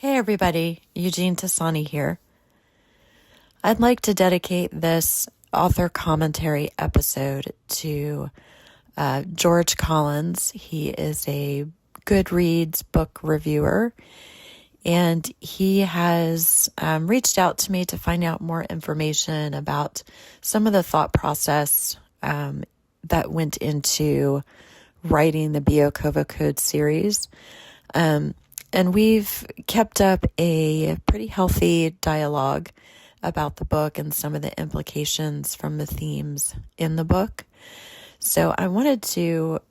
Hey everybody, Eugene Tassani here. I'd like to dedicate this author commentary episode to George Collins. He is a Goodreads book reviewer, and he has reached out to me to find out more information about some of the thought process that went into writing the Biokovo Code series. And we've kept up a pretty healthy dialogue about the book and some of the implications from the themes in the book. So I wanted to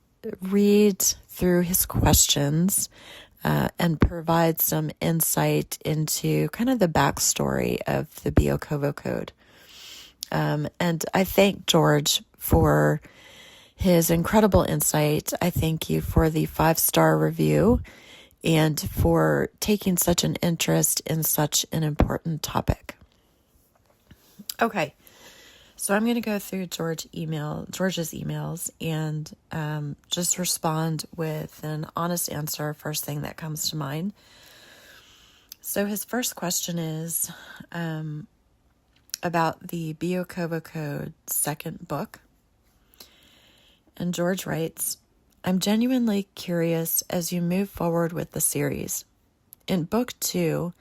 read through his questions and provide some insight into kind of the backstory of the Biokovo Code. And I thank George for his incredible insight. I thank you for the 5-star review and for taking such an interest in such an important topic. Okay, so I'm going to go through George's emails and just respond with an honest answer, first thing that comes to mind. So his first question is about the Biokovo Code second book. And George writes, I'm genuinely curious as you move forward with the series. In book 2,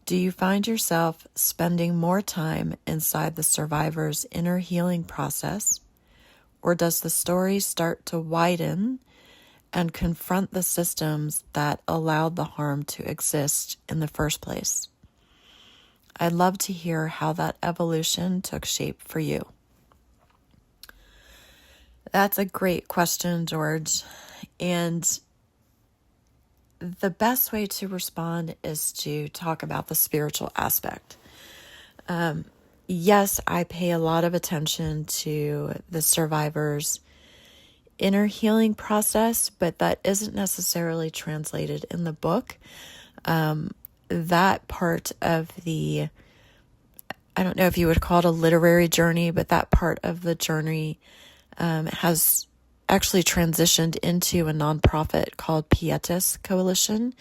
do you find yourself spending more time inside the survivor's inner healing process, or does the story start to widen and confront the systems that allowed the harm to exist in the first place? I'd love to hear how that evolution took shape for you. That's a great question, George. And the best way to respond is to talk about the spiritual aspect. Yes, I pay a lot of attention to the survivor's inner healing process, but that isn't necessarily translated in the book. That part of I don't know if you would call it a literary journey, but that part of the journey has actually transitioned into a nonprofit called Pietas Coalition.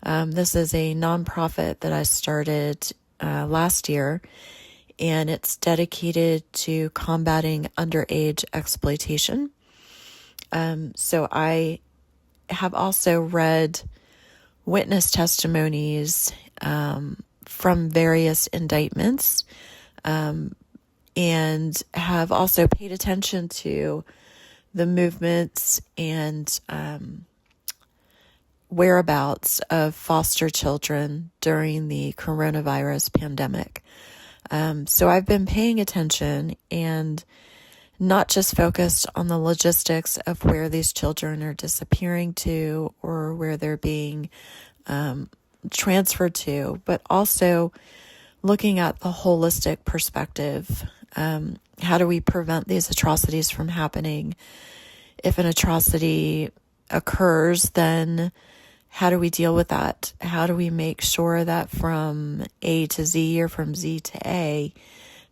This is a nonprofit that I started last year, and it's dedicated to combating underage exploitation. So I have also read witness testimonies from various indictments, and have also paid attention to the movements and whereabouts of foster children during the coronavirus pandemic. So I've been paying attention and not just focused on the logistics of where these children are disappearing to or where they're being transferred to, but also looking at the holistic perspective. How do we prevent these atrocities from happening? If an atrocity occurs, then how do we deal with that? How do we make sure that from A to Z or from Z to A,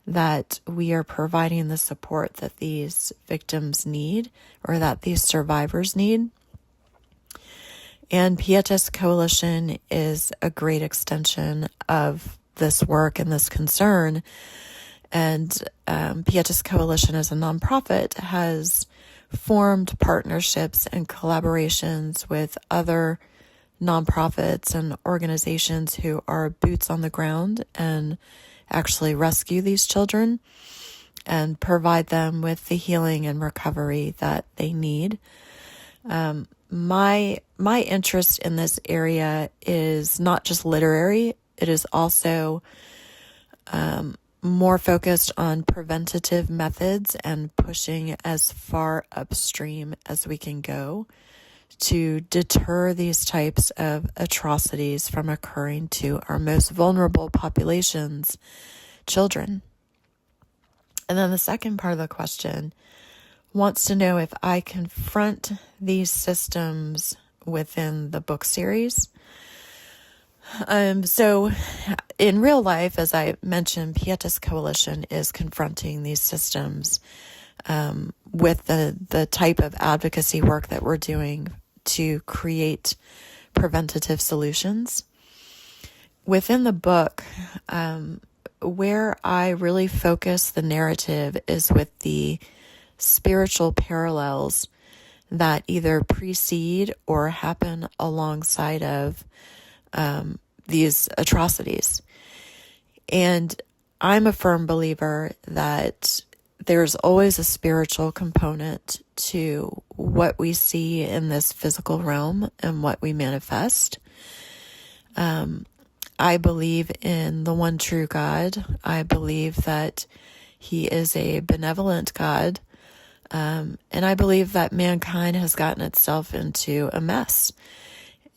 that we are providing the support that these victims need or that these survivors need? And Pietas Coalition is a great extension of this work and this concern. And Pietas Coalition as a nonprofit has formed partnerships and collaborations with other nonprofits and organizations who are boots on the ground and actually rescue these children and provide them with the healing and recovery that they need. My interest in this area is not just literary, it is also more focused on preventative methods and pushing as far upstream as we can go to deter these types of atrocities from occurring to our most vulnerable populations, children. And then the second part of the question wants to know if I confront these systems within the book series. So in real life, as I mentioned, Pietas Coalition is confronting these systems with the type of advocacy work that we're doing to create preventative solutions. within the book, where I really focus the narrative is with the spiritual parallels that either precede or happen alongside of these atrocities. And I'm a firm believer that there's always a spiritual component to what we see in this physical realm and what we manifest. I believe in the one true God. I believe that He is a benevolent God. And I believe that mankind has gotten itself into a mess.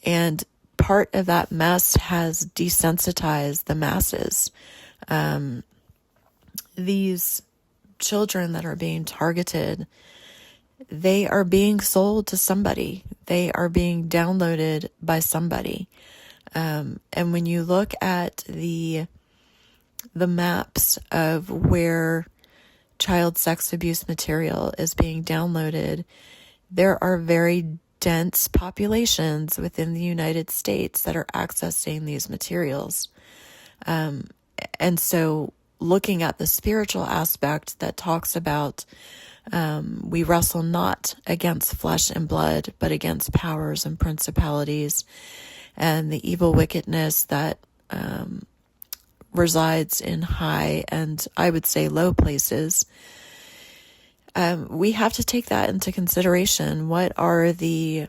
And part of that mess has desensitized the masses. These children that are being targeted, they are being sold to somebody. They are being downloaded by somebody. And when you look at the maps of where child sex abuse material is being downloaded, there are very dense populations within the United States that are accessing these materials. And so looking at the spiritual aspect that talks about we wrestle not against flesh and blood, but against powers and principalities and the evil wickedness that resides in high and I would say low places. We have to take that into consideration. What are the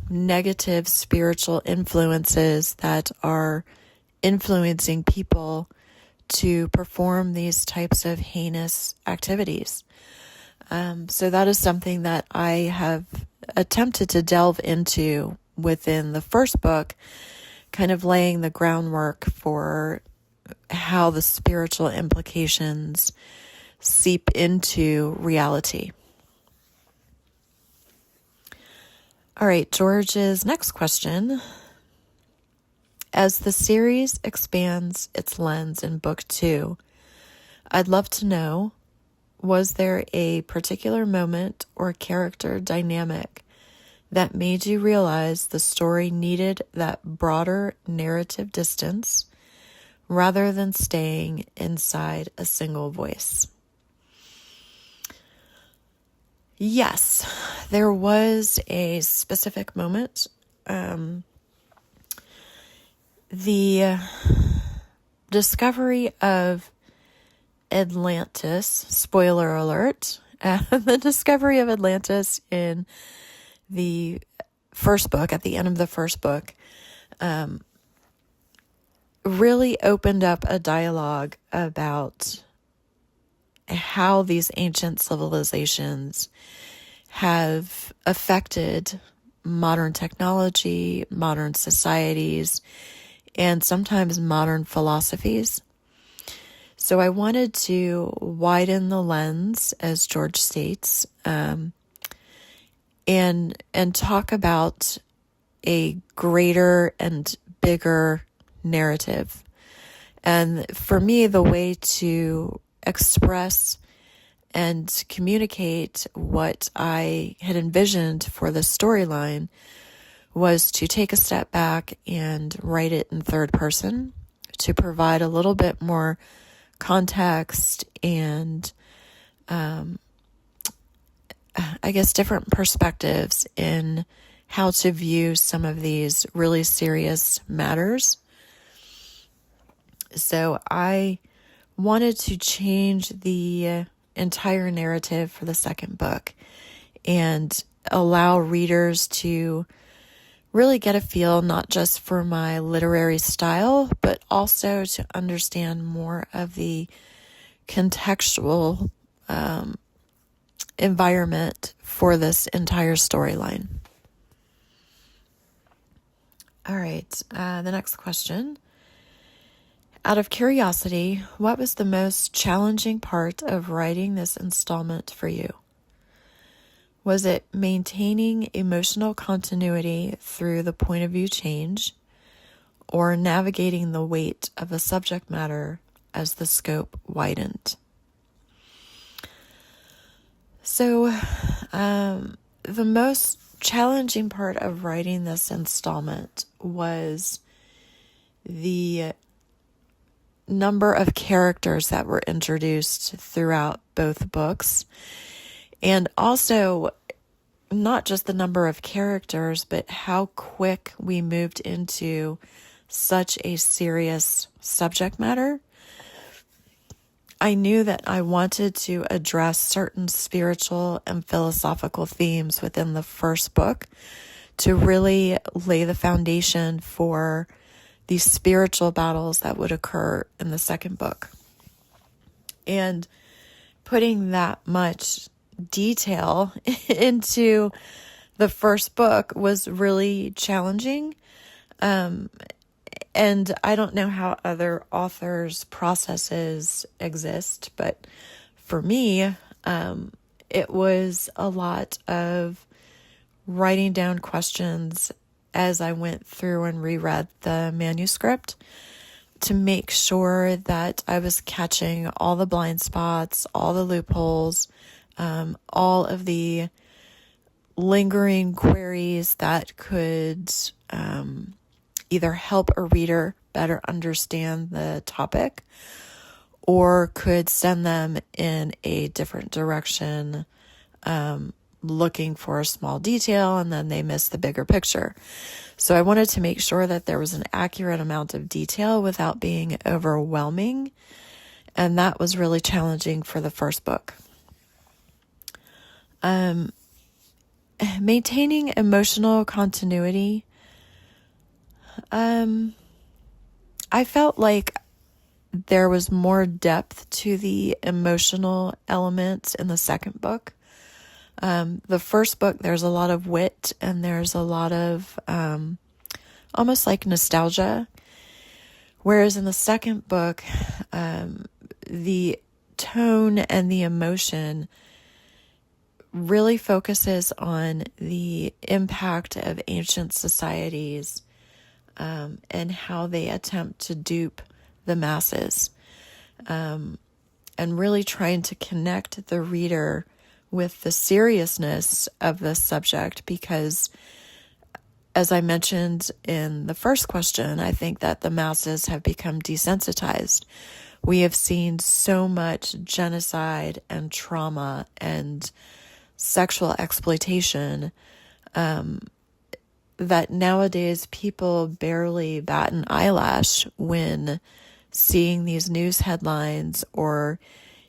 negative spiritual influences that are influencing people to perform these types of heinous activities? So that is something that I have attempted to delve into within the first book, kind of laying the groundwork for how the spiritual implications seep into reality. All right, George's next question. As the series expands its lens in book 2, I'd love to know, was there a particular moment or character dynamic that made you realize the story needed that broader narrative distance rather than staying inside a single voice? Yes, there was a specific moment. The discovery of Atlantis, spoiler alert, the discovery of Atlantis in the first book, at the end of the first book, really opened up a dialogue about how these ancient civilizations have affected modern technology, modern societies, and sometimes modern philosophies. So I wanted to widen the lens, as George states, and talk about a greater and bigger narrative. And for me, the way to express and communicate what I had envisioned for the storyline was to take a step back and write it in third person to provide a little bit more context and I guess different perspectives in how to view some of these really serious matters. So I wanted to change the entire narrative for the second book and allow readers to really get a feel not just for my literary style, but also to understand more of the contextual environment for this entire storyline. All right, the next question. Out of curiosity, what was the most challenging part of writing this installment for you? Was it maintaining emotional continuity through the point of view change, or navigating the weight of a subject matter as the scope widened? So, the most challenging part of writing this installment was the number of characters that were introduced throughout both books, and also not just the number of characters, but how quick we moved into such a serious subject matter. I knew that I wanted to address certain spiritual and philosophical themes within the first book to really lay the foundation for these spiritual battles that would occur in the second book. And putting that much detail into the first book was really challenging. And I don't know how other authors' processes exist, but for me, it was a lot of writing down questions as I went through and reread the manuscript to make sure that I was catching all the blind spots, all the loopholes, all of the lingering queries that could either help a reader better understand the topic or could send them in a different direction, looking for a small detail, and then they miss the bigger picture. So I wanted to make sure that there was an accurate amount of detail without being overwhelming, and that was really challenging for the first book. Maintaining emotional continuity. I felt like there was more depth to the emotional elements in the second book. The first book, there's a lot of wit and there's a lot of almost like nostalgia. Whereas in the second book, the tone and the emotion really focuses on the impact of ancient societies and how they attempt to dupe the masses, and really trying to connect the reader with the seriousness of the subject, because as I mentioned in the first question, I think that the masses have become desensitized. We have seen so much genocide and trauma and sexual exploitation that nowadays people barely bat an eyelash when seeing these news headlines or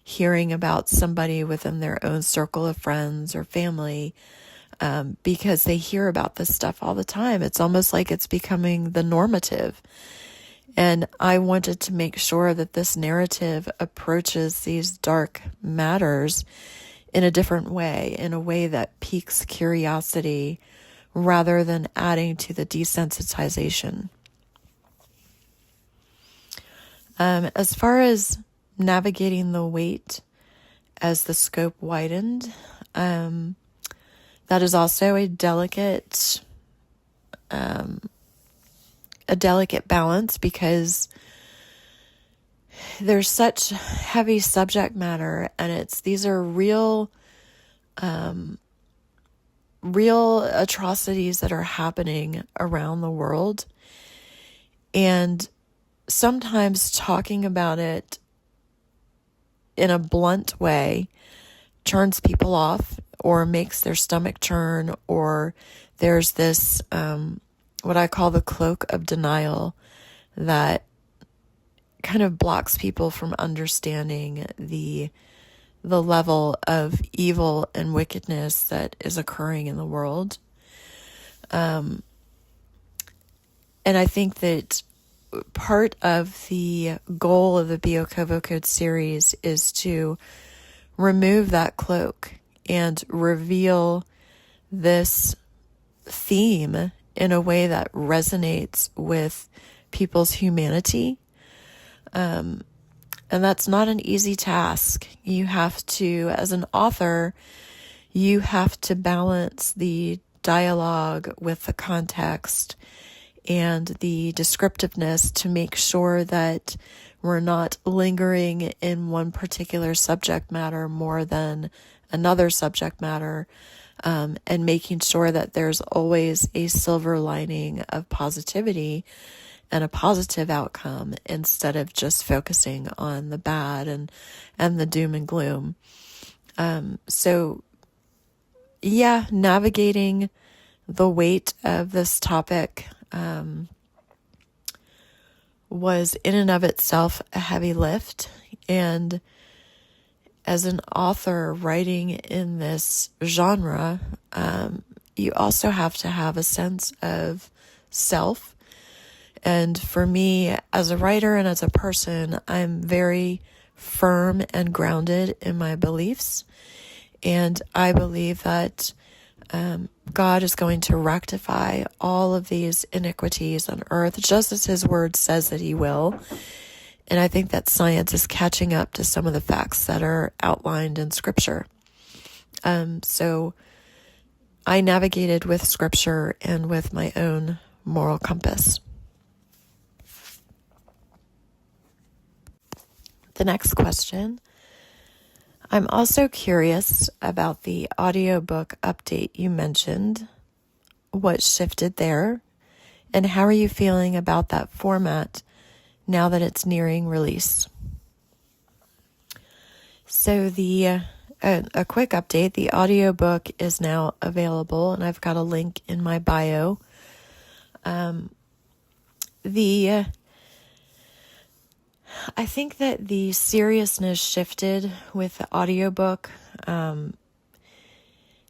hearing about somebody within their own circle of friends or family, because they hear about this stuff all the time. It's almost like it's becoming the normative. And I wanted to make sure that this narrative approaches these dark matters in a different way, in a way that piques curiosity rather than adding to the desensitization. As far as navigating the weight as the scope widened, that is also a delicate balance, because there's such heavy subject matter, and these are real atrocities that are happening around the world. And sometimes talking about it in a blunt way turns people off or makes their stomach churn, or there's this what I call the cloak of denial that kind of blocks people from understanding the level of evil and wickedness that is occurring in the world. And I think that part of the goal of the Biokovo Code series is to remove that cloak and reveal this theme in a way that resonates with people's humanity. And that's not an easy task. You have to, as an author, you have to balance the dialogue with the context and the descriptiveness to make sure that we're not lingering in one particular subject matter more than another subject matter, and making sure that there's always a silver lining of positivity and a positive outcome instead of just focusing on the bad and the doom and gloom. So yeah, navigating the weight of this topic was in and of itself a heavy lift. And as an author writing in this genre, you also have to have a sense of self. And for me, as a writer and as a person, I'm very firm and grounded in my beliefs. And I believe that God is going to rectify all of these iniquities on earth, just as his word says that he will. And I think that science is catching up to some of the facts that are outlined in Scripture. So I navigated with Scripture and with my own moral compass. The next question. I'm also curious about the audiobook update you mentioned. What shifted there? And how are you feeling about that format now that it's nearing release? So a quick update, the audiobook is now available, and I've got a link in my bio. I think that the seriousness shifted with the audiobook.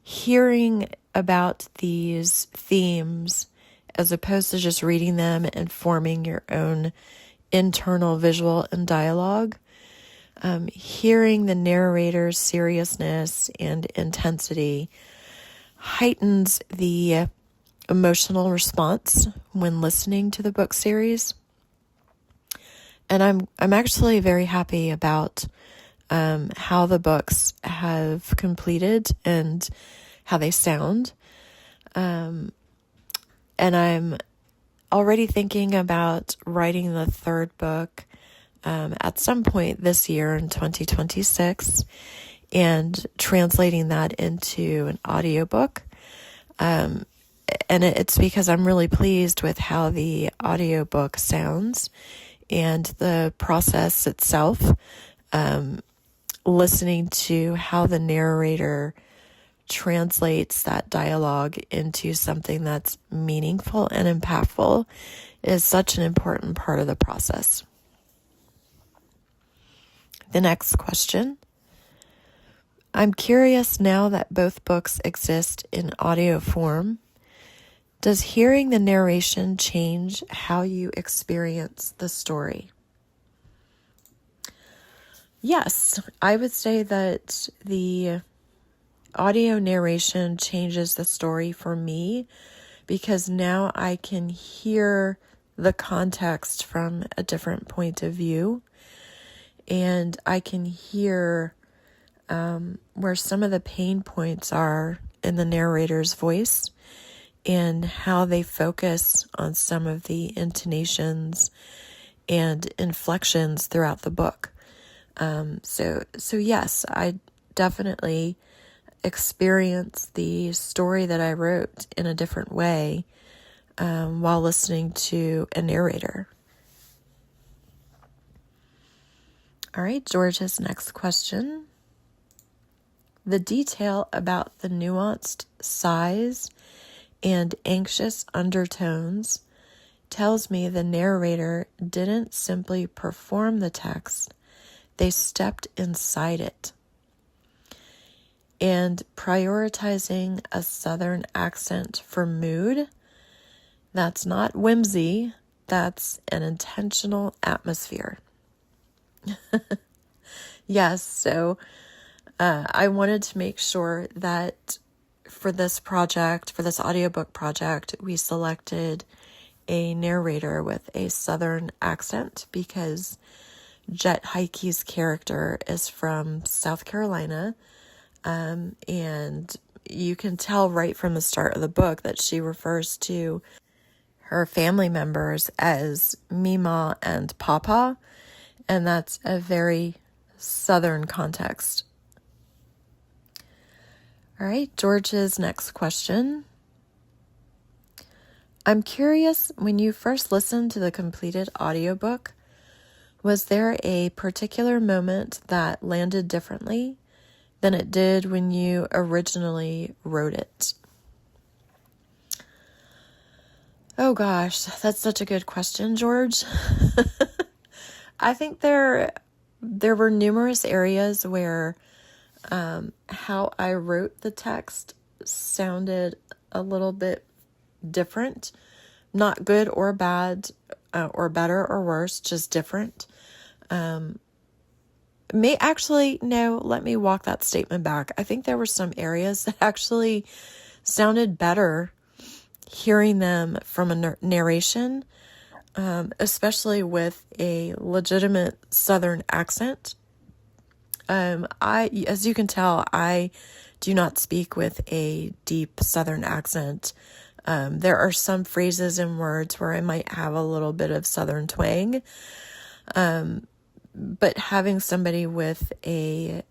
Hearing about these themes as opposed to just reading them and forming your own internal visual and dialogue, hearing the narrator's seriousness and intensity heightens the emotional response when listening to the book series. And I'm actually very happy about how the books have completed and how they sound. And I'm already thinking about writing the third book at some point this year in 2026 and translating that into an audiobook. And it's because I'm really pleased with how the audiobook sounds and the process itself, listening to how the narrator translates that dialogue into something that's meaningful and impactful is such an important part of the process. The next question. I'm curious, now that both books exist in audio form, does hearing the narration change how you experience the story? Yes, I would say that the audio narration changes the story for me because now I can hear the context from a different point of view, and I can hear where some of the pain points are in the narrator's voice and how they focus on some of the intonations and inflections throughout the book. So yes, I definitely experience the story that I wrote in a different way while listening to a narrator. All right, George's next question. The detail about the nuanced sighs and anxious undertones tells me the narrator didn't simply perform the text, they stepped inside it. And prioritizing a Southern accent for mood, that's not whimsy, that's an intentional atmosphere. Yes, so I wanted to make sure that for this project, for this audiobook project, we selected a narrator with a Southern accent because Jet Heike's character is from South Carolina, and you can tell right from the start of the book that she refers to her family members as Mima and Papa, and that's a very Southern context. All right, George's next question. I'm curious, when you first listened to the completed audiobook, was there a particular moment that landed differently than it did when you originally wrote it? Oh gosh, that's such a good question, George. I think there were numerous areas where how I wrote the text sounded a little bit different. Not good or bad, or better or worse, just different. No, let me walk that statement back. I think there were some areas that actually sounded better hearing them from a narration, especially with a legitimate Southern accent. As you can tell, I do not speak with a deep Southern accent. There are some phrases and words where I might have a little bit of Southern twang. But having somebody with a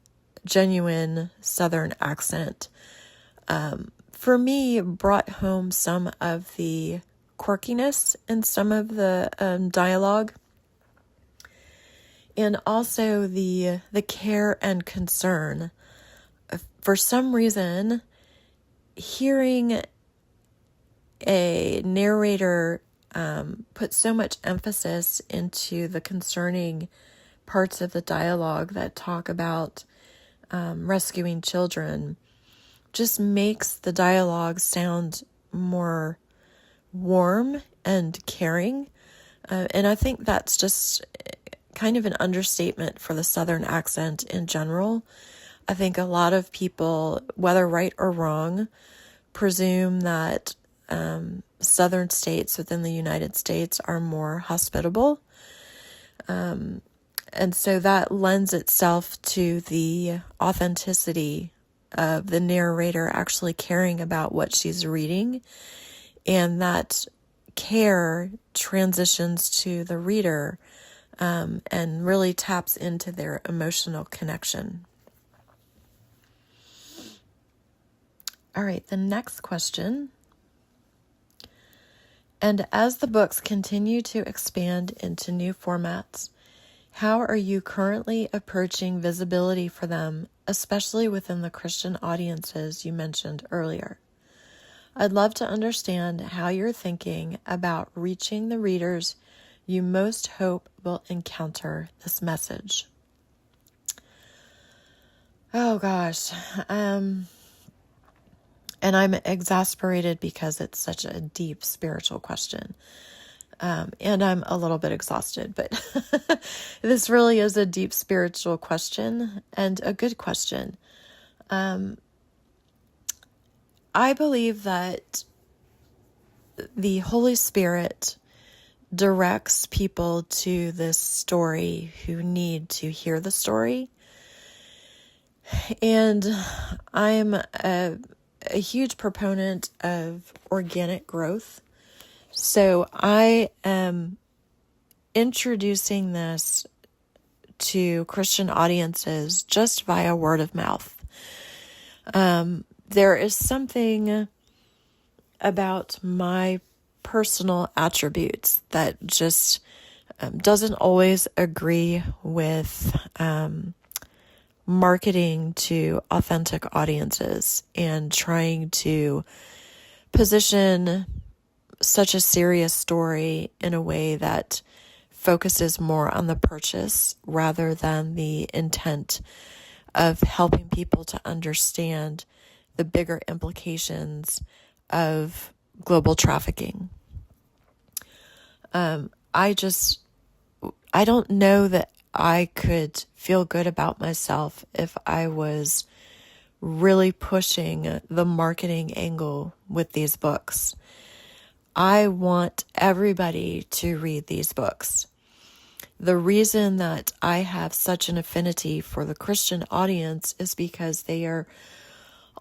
genuine Southern accent, for me, brought home some of the quirkiness in some of the dialogue, and also the care and concern. For some reason, hearing a narrator put so much emphasis into the concerning parts of the dialogue that talk about rescuing children just makes the dialogue sound more warm and caring. And I think that's just kind of an understatement for the Southern accent in general. I think a lot of people, whether right or wrong, presume that Southern states within the United States are more hospitable. And so that lends itself to the authenticity of the narrator actually caring about what she's reading. And that care transitions to the reader, and really taps into their emotional connection. All right, the next question. And as the books continue to expand into new formats, how are you currently approaching visibility for them, especially within the Christian audiences you mentioned earlier? I'd love to understand how you're thinking about reaching the readers you most hope will encounter this message. Oh gosh. And I'm exasperated because it's such a deep spiritual question. And I'm a little bit exhausted, but this really is a deep spiritual question and a good question. I believe that the Holy Spirit directs people to this story who need to hear the story. And I'm a huge proponent of organic growth. So I am introducing this to Christian audiences just via word of mouth. There is something about my personal attributes that just doesn't always agree with marketing to authentic audiences and trying to position such a serious story in a way that focuses more on the purchase rather than the intent of helping people to understand the bigger implications of global trafficking. I don't know that I could feel good about myself if I was really pushing the marketing angle with these books. I want everybody to read these books. The reason that I have such an affinity for the Christian audience is because they are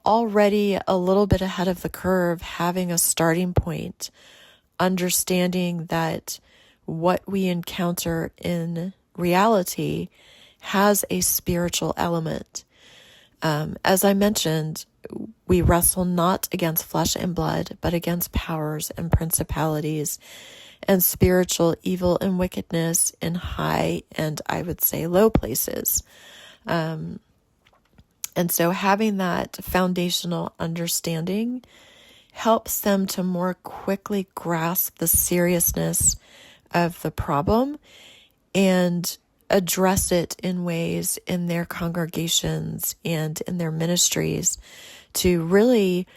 already a little bit ahead of the curve, having a starting point, understanding that what we encounter in reality has a spiritual element. As I mentioned, we wrestle not against flesh and blood, but against powers and principalities and spiritual evil and wickedness in high and, I would say, low places. And so having that foundational understanding helps them to more quickly grasp the seriousness of the problem and address it in ways in their congregations and in their ministries to really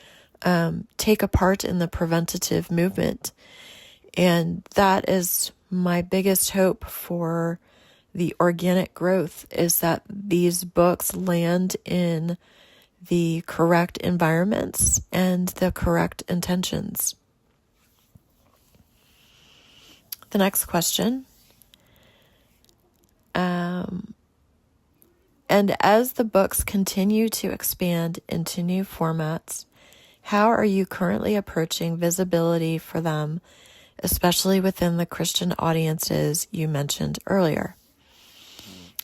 take a part in the preventative movement. And that is my biggest hope for the organic growth, is that these books land in the correct environments and the correct intentions. The next question. And as the books continue to expand into new formats, how are you currently approaching visibility for them, especially within the Christian audiences you mentioned earlier?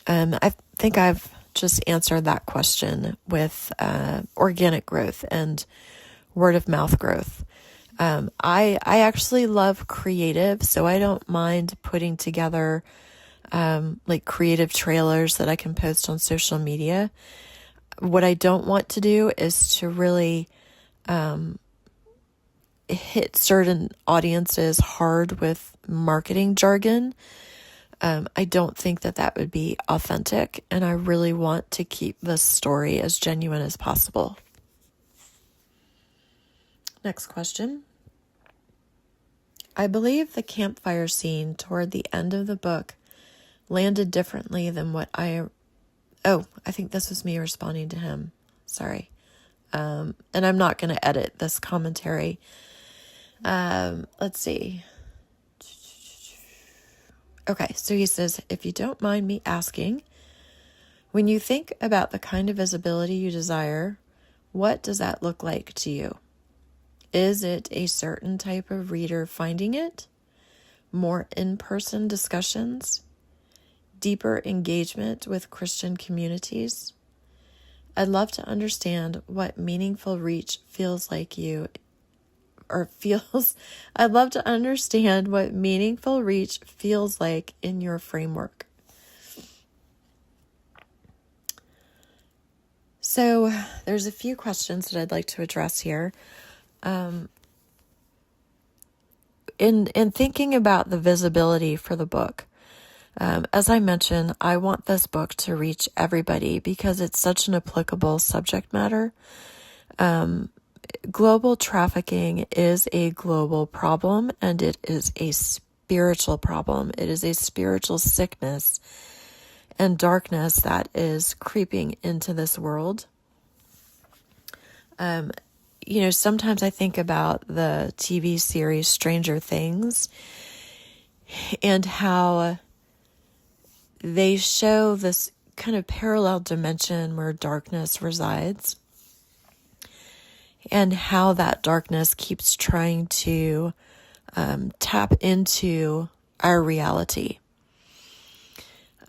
I think I've just answered that question with organic growth and word of mouth growth. I actually love creative, so I don't mind putting together like creative trailers that I can post on social media. What I don't want to do is to really hit certain audiences hard with marketing jargon. I don't think that would be authentic, and I really want to keep this story as genuine as possible. Next question. I believe the campfire scene toward the end of the book landed differently than what I think this was me responding to him. Sorry. And I'm not going to edit this commentary. Let's see. Okay, so he says, if you don't mind me asking, when you think about the kind of visibility you desire, what does that look like to you? Is it a certain type of reader finding it? More in-person discussions? Deeper engagement with Christian communities? I'd love to understand what meaningful reach feels like I'd love to understand what meaningful reach feels like in your framework. So there's a few questions that I'd like to address here. In thinking about the visibility for the book, as I mentioned, I want this book to reach everybody because it's such an applicable subject matter. Global trafficking is a global problem, and it is a spiritual problem. It is a spiritual sickness and darkness that is creeping into this world. Sometimes I think about the TV series Stranger Things and how they show this kind of parallel dimension where darkness resides, and how that darkness keeps trying to tap into our reality.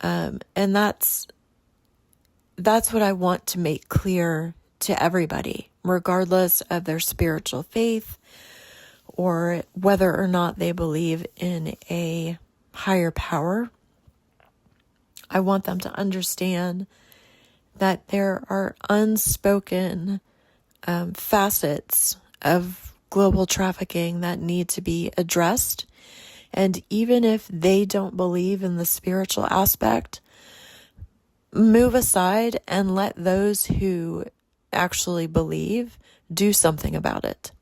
And that's what I want to make clear to everybody, regardless of their spiritual faith or whether or not they believe in a higher power. I want them to understand that there are unspoken facets of global trafficking that need to be addressed. And even if they don't believe in the spiritual aspect, move aside and let those who actually believe do something about it.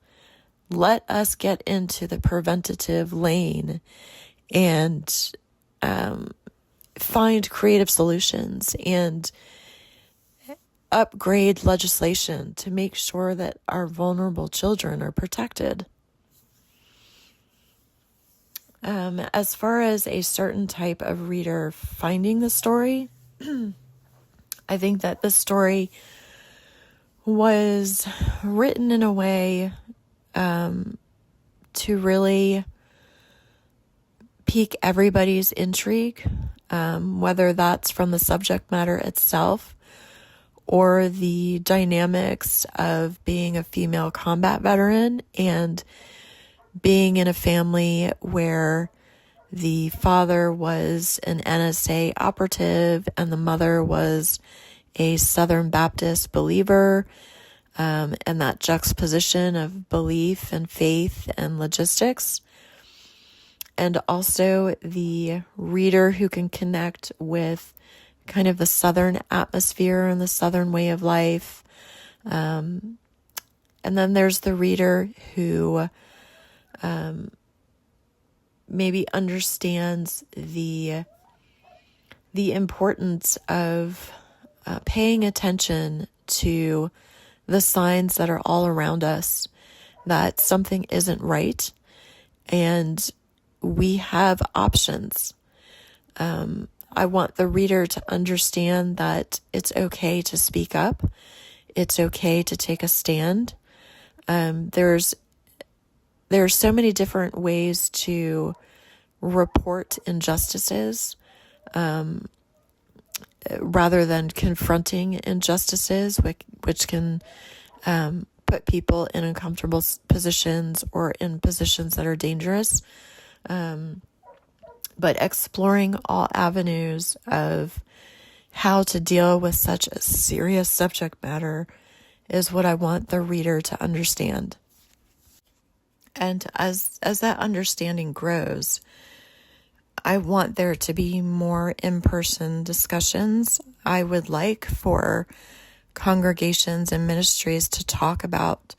Let us get into the preventative lane and find creative solutions and upgrade legislation to make sure that our vulnerable children are protected. As far as a certain type of reader finding the story, I think that the story was written in a way to really pique everybody's intrigue, whether that's from the subject matter itself or the dynamics of being a female combat veteran and being in a family where the father was an NSA operative and the mother was a Southern Baptist believer, and that juxtaposition of belief and faith and logistics. And also the reader who can connect with kind of the Southern atmosphere and the Southern way of life. And then there's the reader who maybe understands the importance of paying attention to the signs that are all around us, that something isn't right, and we have options. I want the reader to understand that it's okay to speak up. It's okay to take a stand. There's so many different ways to report injustices, rather than confronting injustices, which can put people in uncomfortable positions or in positions that are dangerous. But exploring all avenues of how to deal with such a serious subject matter is what I want the reader to understand. And as that understanding grows, I want there to be more in-person discussions. I would like for congregations and ministries to talk about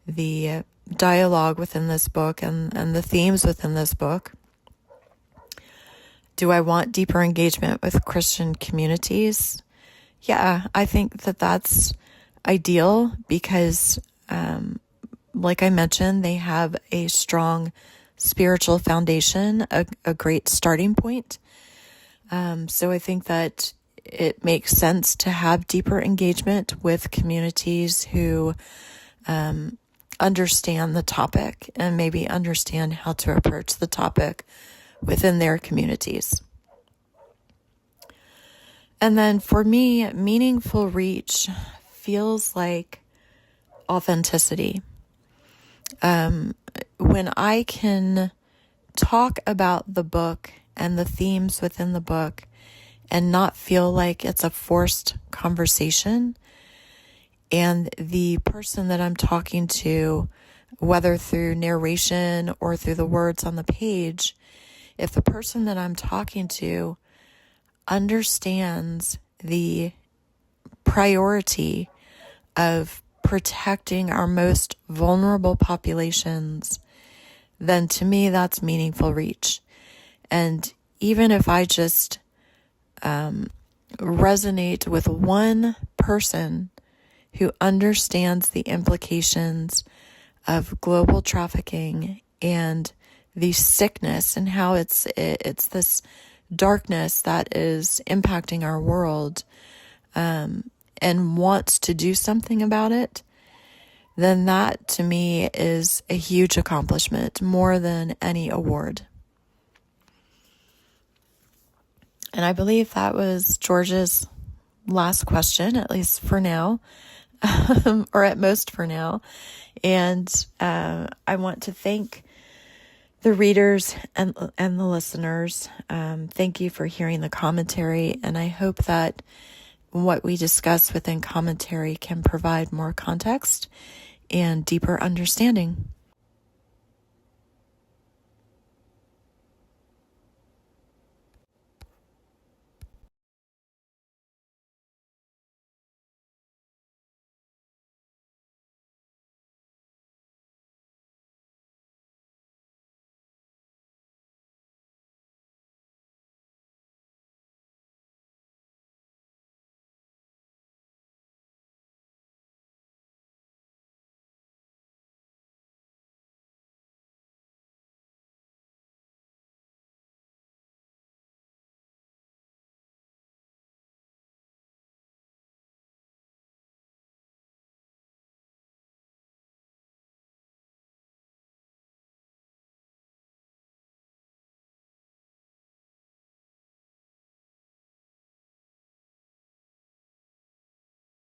the dialogue within this book and the themes within this book. Do I want deeper engagement with Christian communities? Yeah, I think that that's ideal because, like I mentioned, they have a strong spiritual foundation, a great starting point. So I think that it makes sense to have deeper engagement with communities who understand the topic and maybe understand how to approach the topic within their communities. And then for me, meaningful reach feels like authenticity. When I can talk about the book and the themes within the book and not feel like it's a forced conversation, and the person that I'm talking to, whether through narration or through the words on the page, if the person that I'm talking to understands the priority of protecting our most vulnerable populations, then to me that's meaningful reach. And even if I just resonate with one person who understands the implications of global trafficking and the sickness and how it's this darkness that is impacting our world, and wants to do something about it, then that to me is a huge accomplishment, more than any award. And I believe that was George's last question, at least for now, or at most for now. And I want to thank the readers and the listeners. Thank you for hearing the commentary, and I hope that what we discuss within commentary can provide more context and deeper understanding.